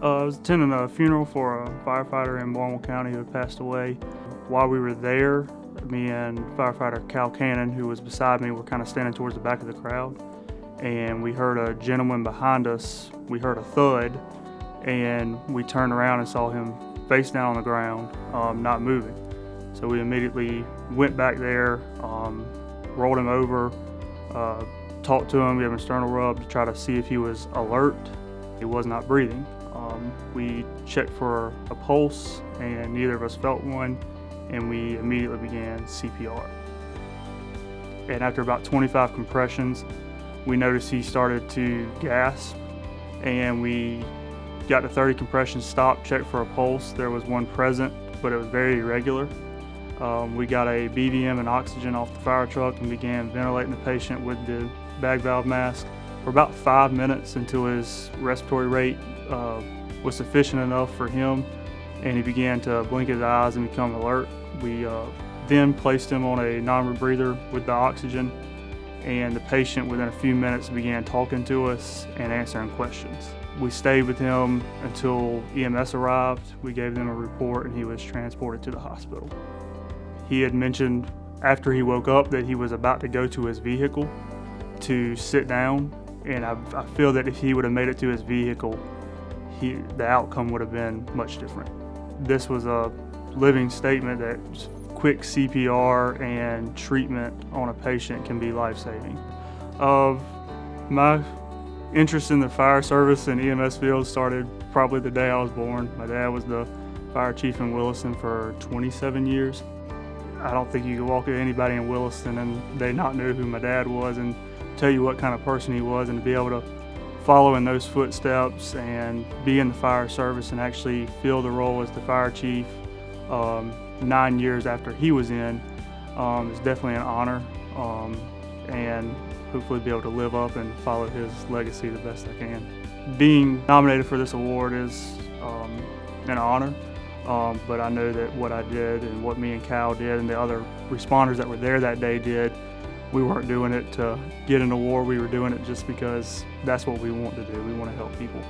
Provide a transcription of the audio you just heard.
I was attending a funeral for a firefighter in Baltimore County who had passed away. While we were there, me and firefighter Cal Cannon, who was beside me, were kind of standing towards the back of the crowd, and we heard a gentleman behind us. We heard a thud, and we turned around and saw him face down on the ground, not moving. So we immediately went back there, rolled him over, talked to him, gave him a sternal rub to try to see if he was alert. He was not breathing. We checked for a pulse, and neither of us felt one, and we immediately began CPR. And after about 25 compressions, we noticed he started to gasp, and we got to 30 compressions, stopped, checked for a pulse. There was one present, but it was very irregular. We got a BVM and oxygen off the fire truck and began ventilating the patient with the bag valve mask for about 5 minutes until his respiratory rate was sufficient enough for him, and he began to blink his eyes and become alert. We then placed him on a non-rebreather with the oxygen, and the patient within a few minutes began talking to us and answering questions. We stayed with him until EMS arrived. We gave them a report, and he was transported to the hospital. He had mentioned after he woke up that he was about to go to his vehicle to sit down, and I feel that if he would have made it to his vehicle, the outcome would have been much different. This was a living statement that quick CPR and treatment on a patient can be life-saving. My interest in the fire service and EMS field started probably the day I was born. My dad was the fire chief in Williston for 27 years. I don't think you could walk to anybody in Williston and they not know who my dad was and tell you what kind of person he was, and to be able to follow in those footsteps and be in the fire service and actually fill the role as the fire chief 9 years after he was in is definitely an honor, and hopefully be able to live up and follow his legacy the best I can. Being nominated for this award is an honor, but I know that what I did and what me and Cal did and the other responders that were there that day did, we weren't doing it to get an award. We were doing it just because that's what we want to do. We want to help people.